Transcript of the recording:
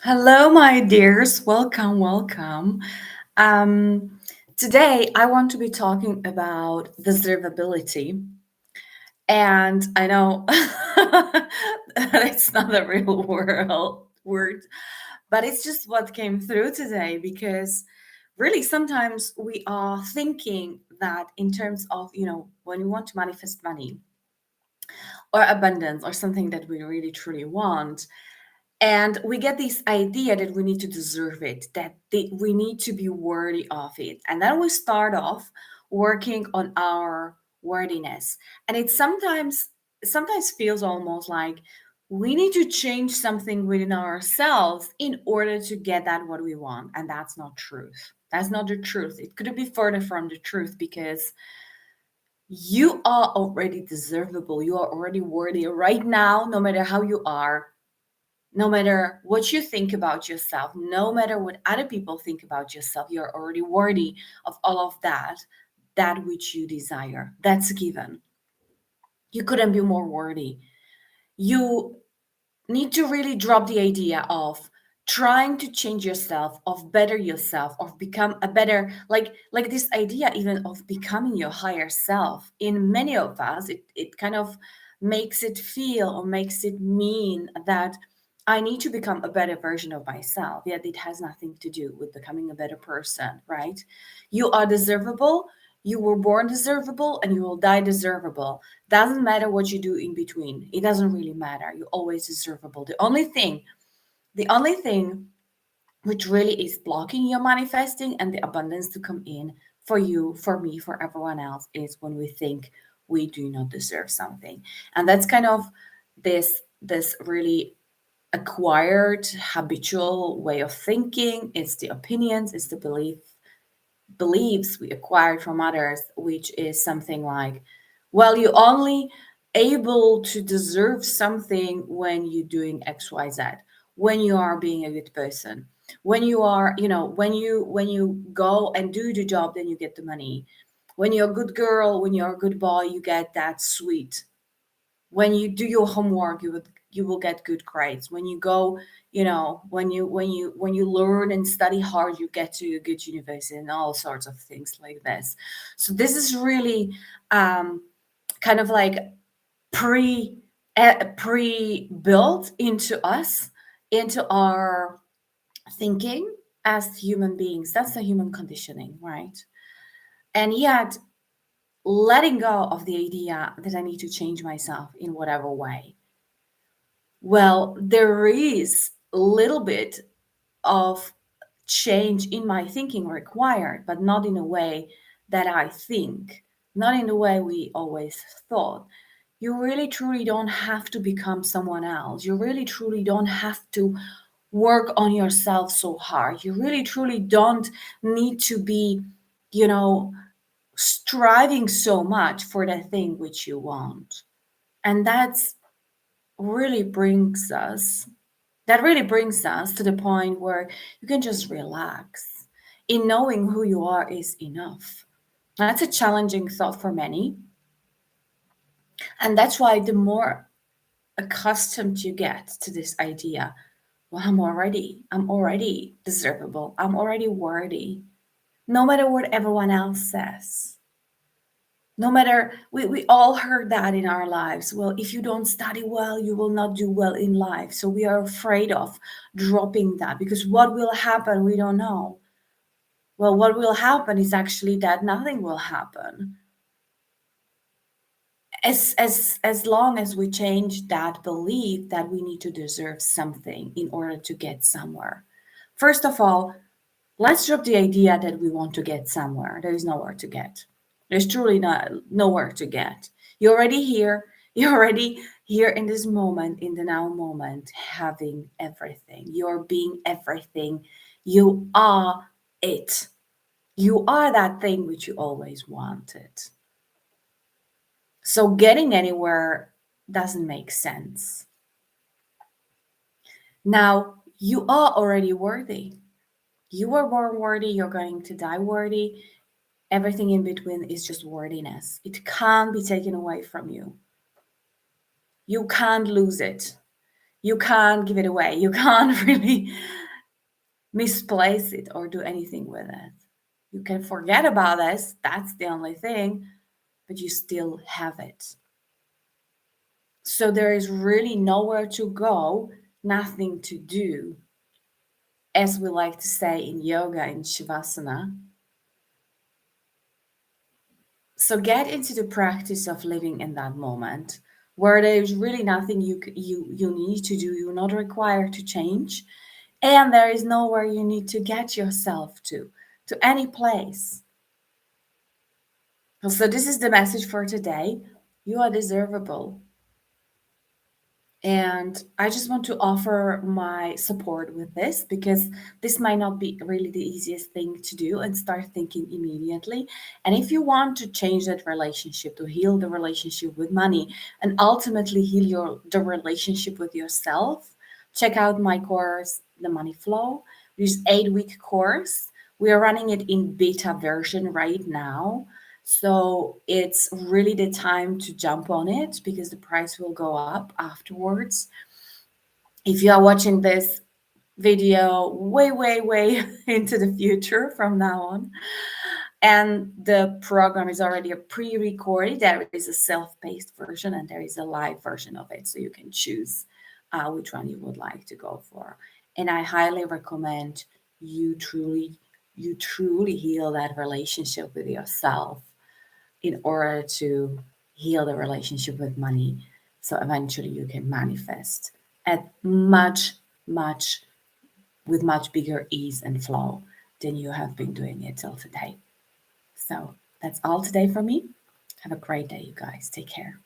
Hello, my dears. Welcome, welcome. Um, Today, I want to be talking about deservability. And I know that it's not a real word, but it's just what came through today because really sometimes we are thinking that in terms of, when we want to manifest money or abundance or something that we really truly want, and we get this idea that we need to deserve it, we need to be worthy of it. And then we start off working on our worthiness. And it sometimes feels almost like we need to change something within ourselves in order to get that what we want. And that's not truth. That's not the truth. It couldn't be further from the truth because you are already deservable. You are already worthy right now, no matter how you are, no matter what you think about yourself, no matter what other people think about yourself, you're already worthy of all of that which you desire. That's a given. You couldn't be more worthy. You need to really drop the idea of trying to change yourself, of better yourself, of become a better, like this idea even of becoming your higher self. In many of us, it kind of makes it feel or makes it mean that I need to become a better version of myself. Yet it has nothing to do with becoming a better person, right? You are deservable. You were born deservable and you will die deservable. Doesn't matter what you do in between. It doesn't really matter. You're always deservable. The only thing which really is blocking your manifesting and the abundance to come in for you, for me, for everyone else is when we think we do not deserve something. And that's kind of this really acquired habitual way of thinking. It's the opinions, it's the beliefs we acquired from others, which is something like, well, you only able to deserve something when you're doing XYZ, when you are being a good person, when you are, when you go and do the job, then you get the money. When you're a good girl, when you're a good boy, you get that sweet. When you do your homework, you will get good grades. When you go, when you learn and study hard, you get to a good university and all sorts of things like this. So this is really kind of like pre pre-built into us, into our thinking as human beings. That's the human conditioning, right? And yet letting go of the idea that I need to change myself in whatever way. Well, there is a little bit of change in my thinking required, but not in a way that I think, not in the way we always thought. You really truly don't have to become someone else. You really truly don't have to work on yourself so hard. You really truly don't need to be, you know, striving so much for the thing which you want. And really brings us that really brings us to the point where you can just relax. In knowing who you are is enough. That's a challenging thought for many. And that's why the more accustomed you get to this idea, well, I'm already deservable, I'm already worthy, no matter what everyone else says. No matter, we all heard that in our lives. Well, if you don't study well, you will not do well in life. So we are afraid of dropping that because what will happen, we don't know. Well, what will happen is actually that nothing will happen. As long as we change that belief that we need to deserve something in order to get somewhere. First of all, let's drop the idea that we want to get somewhere. There is nowhere to get. There's truly nowhere to get. You're already here. You're already here in this moment, in the now moment, having everything. You're being everything. You are it. You are that thing which you always wanted. So getting anywhere doesn't make sense. Now, you are already worthy. You were born worthy. You're going to die worthy. Everything in between is just worthiness. It can't be taken away from you. You can't lose it. You can't give it away. You can't really misplace it or do anything with it. You can forget about this, that's the only thing, but you still have it. So there is really nowhere to go, nothing to do. As we like to say in yoga, in Shavasana. So get into the practice of living in that moment where there's really nothing you need to do. You're not required to change, and there is nowhere you need to get yourself to any place. So this is the message for today. You are deservable. And I just want to offer my support with this because this might not be really the easiest thing to do and start thinking immediately. And if you want to change that relationship, to heal the relationship with money and ultimately heal the relationship with yourself, check out my course, The Money Flow. This 8-week course. We are running it in beta version right now. So it's really the time to jump on it because the price will go up afterwards. If you are watching this video way into the future from now on, and the program is already a pre-recorded, there is a self-paced version and there is a live version of it. So you can choose which one you would like to go for. And I highly recommend you truly heal that relationship with yourself in order to heal the relationship with money. So eventually you can manifest at much, with much bigger ease and flow than you have been doing it till today. So that's all today for me. Have a great day, you guys. Take care.